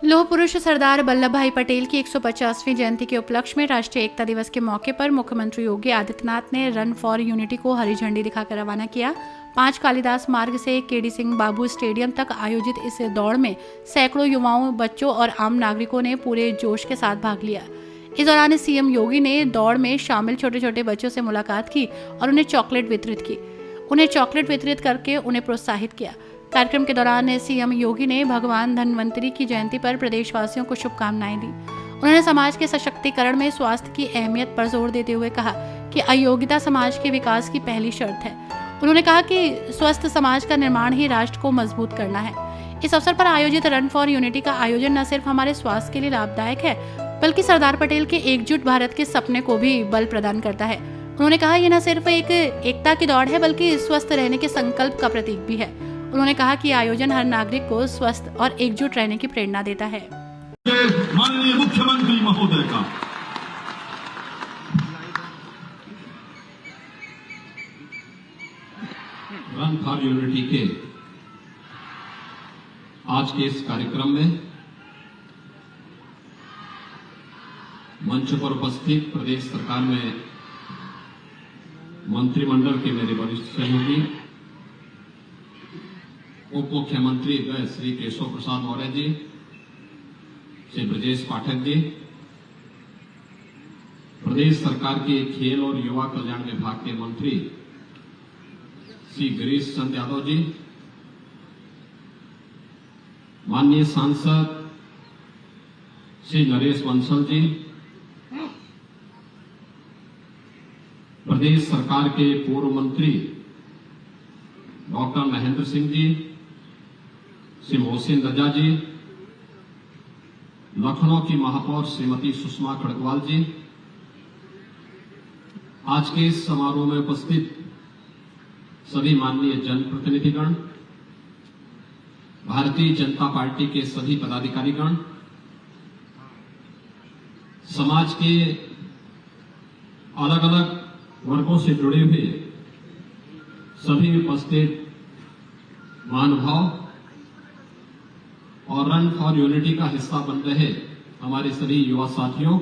लौह पुरुष सरदार वल्लभ भाई पटेल की 150वीं जयंती के उपलक्ष्य में राष्ट्रीय एकता दिवस के मौके पर मुख्यमंत्री योगी आदित्यनाथ ने रन फॉर यूनिटी को हरी झंडी दिखाकर रवाना किया। 5 कालिदास मार्ग से केडी सिंह बाबू स्टेडियम तक आयोजित इस दौड़ में सैकड़ों युवाओं, बच्चों और आम नागरिकों ने पूरे जोश के साथ भाग लिया। इस दौरान सीएम योगी ने दौड़ में शामिल छोटे छोटे बच्चों से मुलाकात की और उन्हें चॉकलेट वितरित करके उन्हें प्रोत्साहित किया। कार्यक्रम के दौरान सीएम योगी ने भगवान धन्वंतरी की जयंती पर प्रदेशवासियों को शुभकामनाएं दी। उन्होंने समाज के सशक्तिकरण में स्वास्थ्य की अहमियत पर जोर देते हुए कहा कि अयोग्यता समाज के विकास की पहली शर्त है। उन्होंने कहा कि स्वस्थ समाज का निर्माण ही राष्ट्र को मजबूत करना है। इस अवसर पर आयोजित रन फॉर यूनिटी का आयोजन न सिर्फ हमारे स्वास्थ्य के लिए लाभदायक है, बल्कि सरदार पटेल के एकजुट भारत के सपने को भी बल प्रदान करता है। उन्होंने कहा, यह न सिर्फ एक एकता की दौड़ है, बल्कि स्वस्थ रहने के संकल्प का प्रतीक भी है। उन्होंने कहा कि आयोजन हर नागरिक को स्वस्थ और एकजुट रहने की प्रेरणा देता है। माननीय मुख्यमंत्री महोदय का रन फॉर यूनिटी के आज के इस कार्यक्रम में मंच पर उपस्थित प्रदेश सरकार में मंत्रिमंडल के मेरे वरिष्ठ सहयोगी उप मुख्यमंत्री श्री केशव प्रसाद मौर्य जी, श्री ब्रजेश पाठक जी, प्रदेश सरकार के खेल और युवा कल्याण विभाग के मंत्री श्री गिरीश चंद्र यादव जी, माननीय सांसद श्री नरेश बंसल जी, प्रदेश सरकार के पूर्व मंत्री डॉक्टर महेंद्र सिंह जी, श्री मोहसिन रजा जी, लखनऊ की महापौर श्रीमती सुषमा खड़गवाल जी, आज के इस समारोह में उपस्थित सभी माननीय जनप्रतिनिधिगण, भारतीय जनता पार्टी के सभी पदाधिकारीगण, समाज के अलग अलग वर्गों से जुड़े हुए सभी उपस्थित महानुभाव और रन फॉर यूनिटी का हिस्सा बन रहे हमारे सभी युवा साथियों,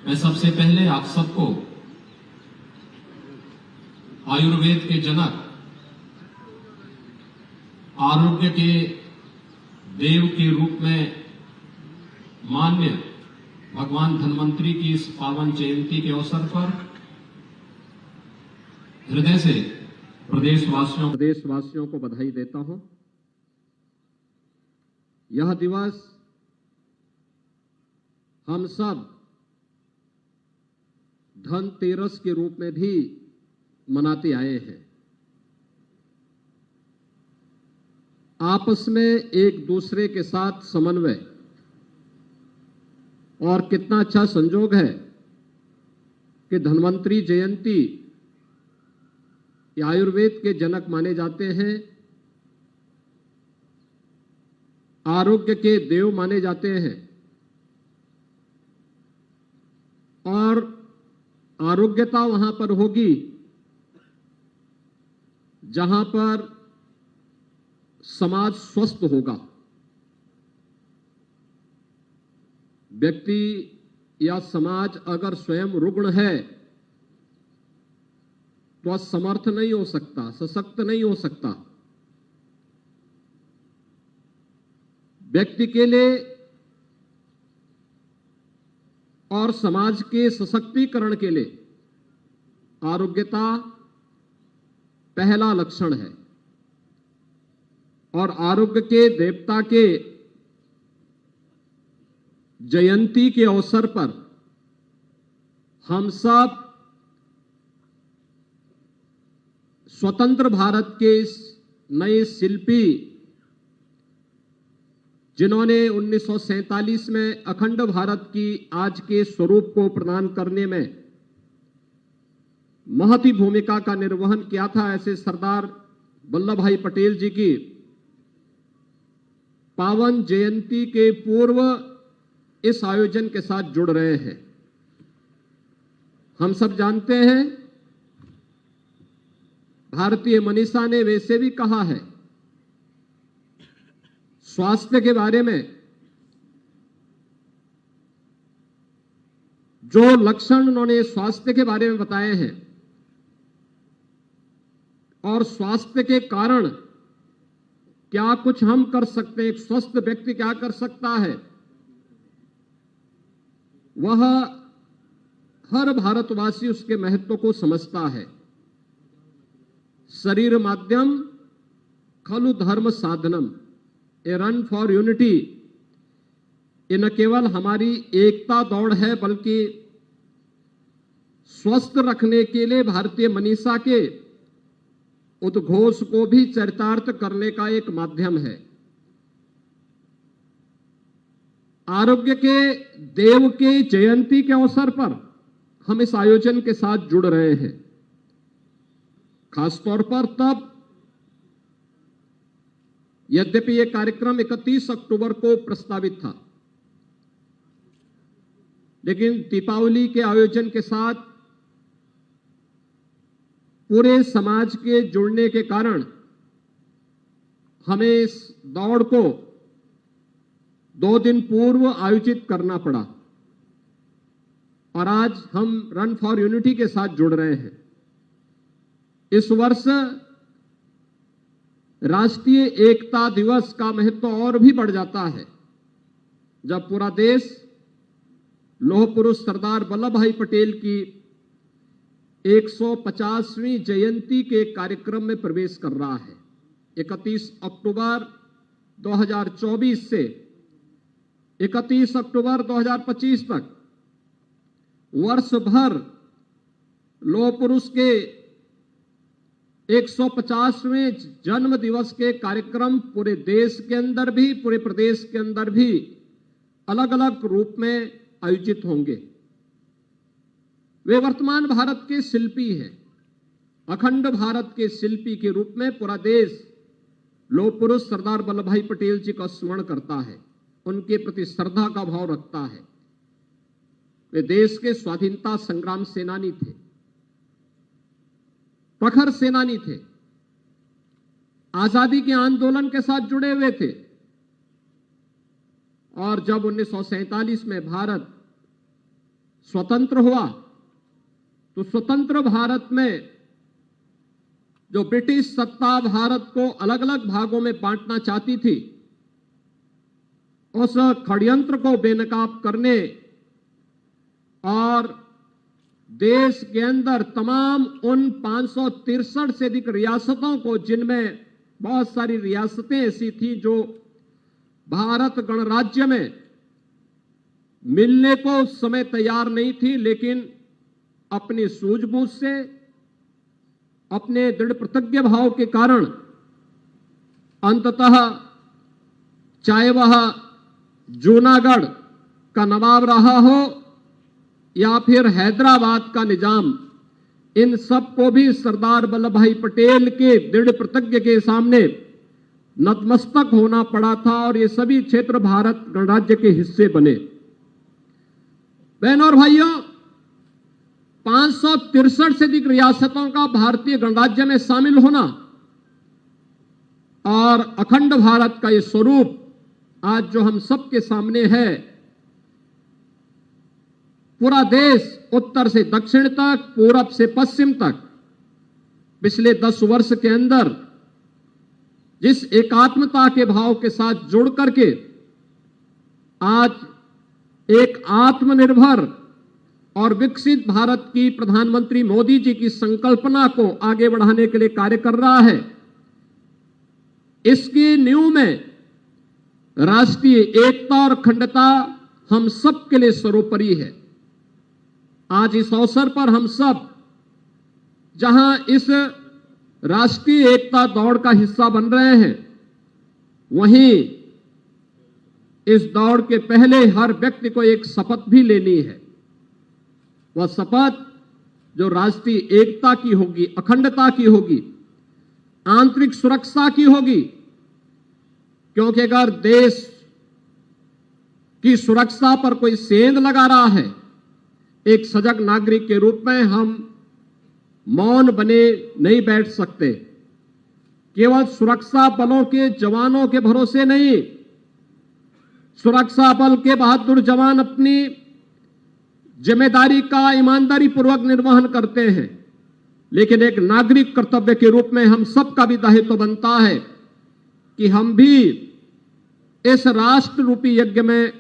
मैं सबसे पहले आप सबको आयुर्वेद के जनक, आरोग्य के देव के रूप में मान्य भगवान धन्वंतरी की इस पावन जयंती के अवसर पर हृदय से प्रदेशवासियों को बधाई देता हूं। यह दिवस हम सब धनतेरस के रूप में भी मनाते आए हैं। आपस में एक दूसरे के साथ समन्वय और कितना अच्छा संजोग है कि धन्वंतरी जयंती आयुर्वेद के जनक माने जाते हैं, आरोग्य के देव माने जाते हैं और आरोग्यता वहां पर होगी जहां पर समाज स्वस्थ होगा। व्यक्ति या समाज अगर स्वयं रुग्ण है तो असमर्थ नहीं हो सकता, सशक्त नहीं हो सकता। व्यक्ति के लिए और समाज के सशक्तिकरण के लिए आरोग्यता पहला लक्षण है और आरोग्य के देवता के जयंती के अवसर पर हम सब स्वतंत्र भारत के इस नए शिल्पी, जिन्होंने 1947 में अखंड भारत की आज के स्वरूप को प्रदान करने में महती भूमिका का निर्वहन किया था, ऐसे सरदार वल्लभ भाई पटेल जी की पावन जयंती के पूर्व इस आयोजन के साथ जुड़ रहे हैं। हम सब जानते हैं, भारतीय मनीषा ने वैसे भी कहा है, स्वास्थ्य के बारे में जो लक्षण उन्होंने स्वास्थ्य के बारे में बताए हैं और स्वास्थ्य के कारण क्या कुछ हम कर सकते हैं, एक स्वस्थ व्यक्ति क्या कर सकता है, वह हर भारतवासी उसके महत्व को समझता है। शरीर माध्यम खलु धर्म साधनम, ए रन फॉर यूनिटी, ये न केवल हमारी एकता दौड़ है बल्कि स्वस्थ रखने के लिए भारतीय मनीषा के उद्घोष को भी चरितार्थ करने का एक माध्यम है। आरोग्य के देव के जयंती के अवसर पर हम इस आयोजन के साथ जुड़ रहे हैं, खासतौर पर तब यद्यपि यह कार्यक्रम 31 अक्टूबर को प्रस्तावित था, लेकिन दीपावली के आयोजन के साथ पूरे समाज के जुड़ने के कारण हमें इस दौड़ को 2 दिन पूर्व आयोजित करना पड़ा और आज हम रन फॉर यूनिटी के साथ जुड़ रहे हैं। इस वर्ष राष्ट्रीय एकता दिवस का महत्व और भी बढ़ जाता है जब पूरा देश लौह पुरुष सरदार वल्लभ भाई पटेल की 150वीं जयंती के कार्यक्रम में प्रवेश कर रहा है। 31 अक्टूबर 2024 से 31 अक्टूबर 2025 तक वर्ष भर लौह पुरुष के 150वें जन्म दिवस के कार्यक्रम पूरे देश के अंदर भी, पूरे प्रदेश के अंदर भी अलग अलग रूप में आयोजित होंगे। वे वर्तमान भारत के शिल्पी हैं। अखंड भारत के शिल्पी के रूप में पूरा देश लौह पुरुष सरदार वल्लभ भाई पटेल जी का स्मरण करता है, उनके प्रति श्रद्धा का भाव रखता है। वे देश के स्वाधीनता संग्राम सेनानी थे, प्रखर सेनानी थे, आजादी के आंदोलन के साथ जुड़े हुए थे और जब 1947 में भारत स्वतंत्र हुआ तो स्वतंत्र भारत में जो ब्रिटिश सत्ता भारत को अलग अलग भागों में बांटना चाहती थी, उस षड्यंत्र को बेनकाब करने और देश के अंदर तमाम उन 563 से अधिक रियासतों को, जिनमें बहुत सारी रियासतें ऐसी थी जो भारत गणराज्य में मिलने को उस समय तैयार नहीं थी, लेकिन अपनी सूझबूझ से, अपने दृढ़ प्रतिज्ञ भाव के कारण अंततः चाहे वह जूनागढ़ का नवाब रहा हो या फिर हैदराबाद का निजाम, इन सबको भी सरदार वल्लभ भाई पटेल के दृढ़ प्रतिज्ञ के सामने नतमस्तक होना पड़ा था और ये सभी क्षेत्र भारत गणराज्य के हिस्से बने। बहनों और भाइयों, 563 से अधिक रियासतों का भारतीय गणराज्य में शामिल होना और अखंड भारत का ये स्वरूप आज जो हम सबके सामने है, पूरा देश उत्तर से दक्षिण तक, पूरब से पश्चिम तक पिछले 10 वर्ष के अंदर जिस एकात्मता के भाव के साथ जुड़ करके आज एक आत्मनिर्भर और विकसित भारत की प्रधानमंत्री मोदी जी की संकल्पना को आगे बढ़ाने के लिए कार्य कर रहा है, इसकी नींव में राष्ट्रीय एकता और अखंडता हम सब के लिए सर्वोपरि है। आज इस अवसर पर हम सब जहां इस राष्ट्रीय एकता दौड़ का हिस्सा बन रहे हैं, वहीं इस दौड़ के पहले हर व्यक्ति को एक शपथ भी लेनी है। वह शपथ जो राष्ट्रीय एकता की होगी, अखंडता की होगी, आंतरिक सुरक्षा की होगी, क्योंकि अगर देश की सुरक्षा पर कोई सेंध लगा रहा है, एक सजग नागरिक के रूप में हम मौन बने नहीं बैठ सकते। केवल सुरक्षा बलों के जवानों के भरोसे नहीं, सुरक्षा बल के बहादुर जवान अपनी जिम्मेदारी का ईमानदारी पूर्वक निर्वहन करते हैं, लेकिन एक नागरिक कर्तव्य के रूप में हम सबका भी दायित्व बनता है कि हम भी इस राष्ट्र रूपी यज्ञ में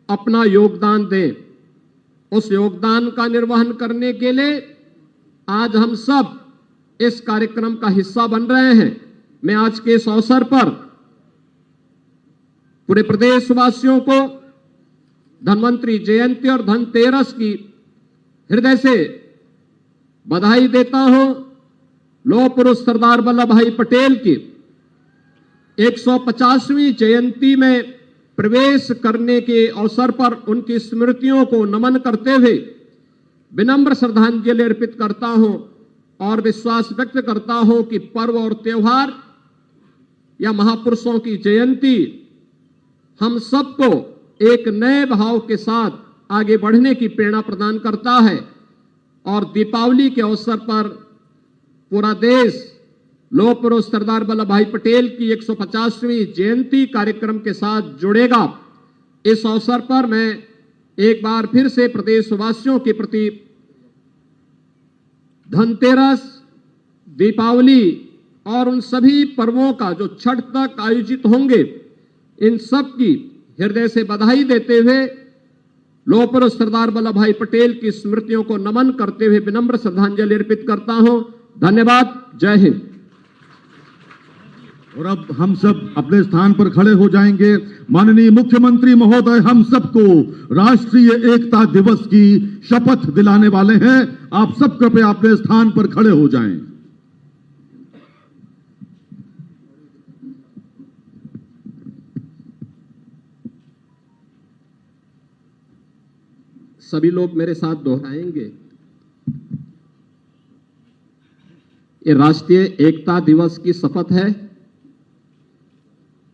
अपना योगदान दें। उस योगदान का निर्वहन करने के लिए आज हम सब इस कार्यक्रम का हिस्सा बन रहे हैं। मैं आज के इस अवसर पर पूरे प्रदेशवासियों को धन्वंतरी जयंती और धनतेरस की हृदय से बधाई देता हूं। लौह पुरुष सरदार वल्लभ भाई पटेल की 150वीं जयंती में प्रवेश करने के अवसर पर उनकी स्मृतियों को नमन करते हुए विनम्र श्रद्धांजलि अर्पित करता हूं और विश्वास व्यक्त करता हूं कि पर्व और त्योहार या महापुरुषों की जयंती हम सबको एक नए भाव के साथ आगे बढ़ने की प्रेरणा प्रदान करता है। और दीपावली के अवसर पर पूरा देश लौह पुरुष सरदार वल्लभ भाई पटेल की 150वीं जयंती कार्यक्रम के साथ जुड़ेगा। इस अवसर पर मैं एक बार फिर से प्रदेशवासियों के प्रति धनतेरस, दीपावली और उन सभी पर्वों का जो छठ तक आयोजित होंगे, इन सब की हृदय से बधाई देते हुए लौह पुरुष सरदार वल्लभ भाई पटेल की स्मृतियों को नमन करते हुए विनम्र श्रद्धांजलि अर्पित करता हूं। धन्यवाद। जय हिंद। और अब हम सब अपने स्थान पर खड़े हो जाएंगे। माननीय मुख्यमंत्री महोदय हम सबको राष्ट्रीय एकता दिवस की शपथ दिलाने वाले हैं। आप सब कृपया अपने स्थान पर खड़े हो जाएं। सभी लोग मेरे साथ दोहराएंगे। ये राष्ट्रीय एकता दिवस की शपथ है।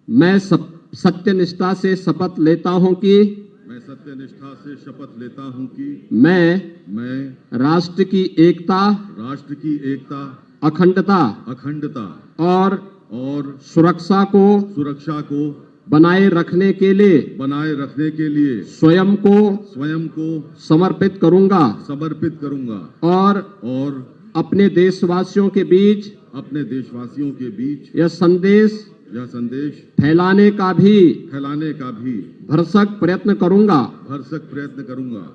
मैं सत्यनिष्ठा से शपथ लेता हूं कि मैं राष्ट्र की एकता, अखंडता और सुरक्षा को बनाए रखने के लिए स्वयं को समर्पित करूंगा और अपने देशवासियों के बीच यह संदेश फैलाने का भी भरसक प्रयत्न करूंगा।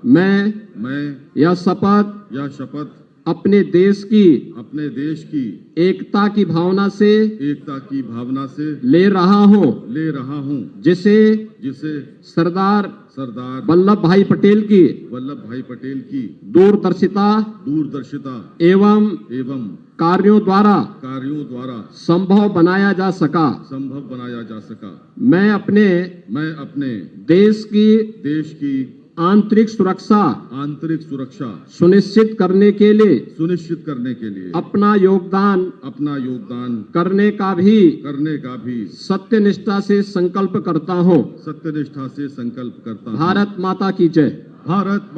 मैं यह शपथ अपने देश की एकता की भावना से ले रहा हूं, जिसे सरदार वल्लभ भाई पटेल की दूरदर्शिता एवं कार्यों द्वारा संभव बनाया जा सका। मैं अपने देश की आंतरिक सुरक्षा सुनिश्चित करने के लिए अपना योगदान करने का भी सत्यनिष्ठा से संकल्प करता हूं। भारत माता की जय। भारत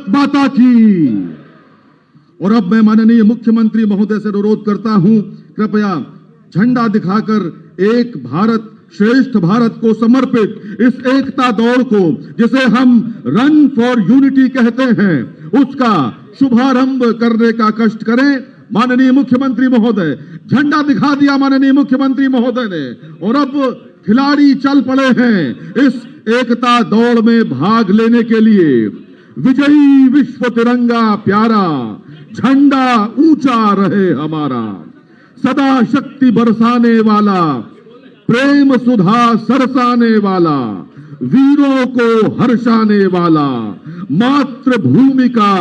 माता की। और अब मैं माननीय मुख्यमंत्री महोदय से अनुरोध करता हूं, कृपया झंडा दिखाकर एक भारत श्रेष्ठ भारत को समर्पित इस एकता दौड़ को, जिसे हम रन फॉर यूनिटी कहते हैं, उसका शुभारंभ करने का कष्ट करें। माननीय मुख्यमंत्री महोदय, झंडा दिखा दिया माननीय मुख्यमंत्री महोदय ने, और अब खिलाड़ी चल पड़े हैं इस एकता दौड़ में भाग लेने के लिए। विजयी विश्व तिरंगा प्यारा, झंडा ऊंचा रहे हमारा, सदा शक्ति बरसाने वाला, प्रेम सुधा सरसाने वाला, वीरों को हर्षाने वाला, मातृभूमि का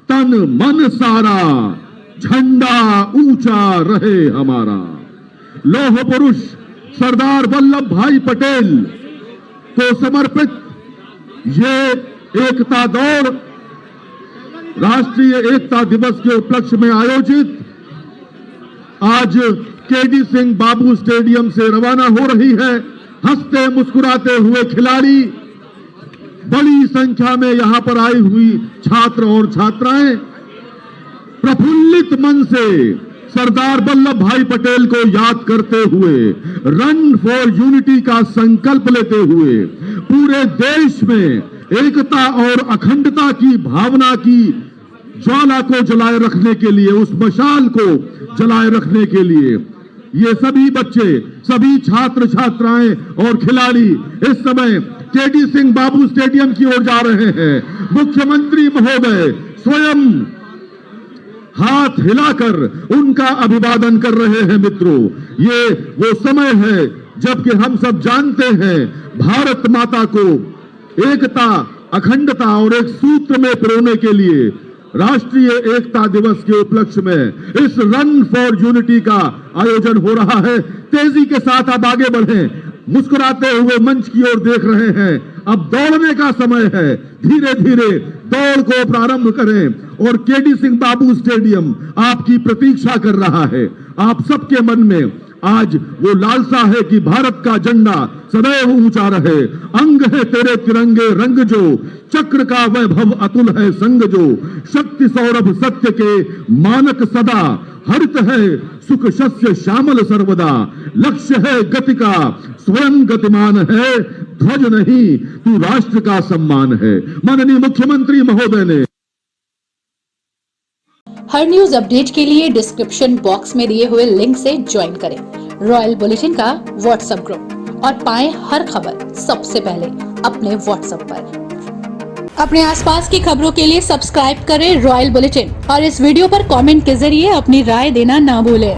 तन मन सारा, झंडा ऊंचा रहे हमारा। लौह पुरुष सरदार वल्लभ भाई पटेल को समर्पित ये एकता दौड़ राष्ट्रीय एकता दिवस के उपलक्ष्य में आयोजित आज केडी सिंह बाबू स्टेडियम से रवाना हो रही है। हंसते मुस्कुराते हुए खिलाड़ी, बड़ी संख्या में यहां पर आई हुई छात्र और छात्राएं प्रफुल्लित मन से सरदार वल्लभ भाई पटेल को याद करते हुए, रन फॉर यूनिटी का संकल्प लेते हुए पूरे देश में एकता और अखंडता की भावना की ज्वाला को जलाए रखने के लिए, उस मशाल को जलाए रखने के लिए ये सभी बच्चे, सभी छात्र छात्राएं और खिलाड़ी इस समय केडी सिंह बाबू स्टेडियम की ओर जा रहे हैं। मुख्यमंत्री महोदय स्वयं हाथ हिलाकर उनका अभिवादन कर रहे हैं। मित्रों, ये वो समय है जबकि हम सब जानते हैं भारत माता को एकता, अखंडता और एक सूत्र में पिरोने के लिए राष्ट्रीय एकता दिवस के उपलक्ष्य में इस रन फॉर यूनिटी का आयोजन हो रहा है। तेजी के साथ आप आगे बढ़ें, मुस्कुराते हुए मंच की ओर देख रहे हैं। अब दौड़ने का समय है, धीरे धीरे दौड़ को प्रारंभ करें और केडी सिंह बाबू स्टेडियम आपकी प्रतीक्षा कर रहा है। आप सबके मन में आज वो लालसा है कि भारत का झंडा सदैव ऊंचा रहे। अंग है तेरे तिरंगे रंग जो, चक्र का वैभव अतुल है संग जो, शक्ति सौरभ सत्य के मानक सदा, हरित है सुख शस्य श्यामल सर्वदा, लक्ष्य है गति का स्वयं गतिमान है, ध्वज नहीं तू राष्ट्र का सम्मान है। माननीय मुख्यमंत्री महोदय ने हर न्यूज अपडेट के लिए डिस्क्रिप्शन बॉक्स में दिए हुए लिंक से ज्वाइन करें रॉयल बुलेटिन का व्हाट्सएप ग्रुप और पाएं हर खबर सबसे पहले अपने व्हाट्सएप पर। अपने आसपास की खबरों के लिए सब्सक्राइब करें रॉयल बुलेटिन और इस वीडियो पर कमेंट के जरिए अपनी राय देना ना भूलें।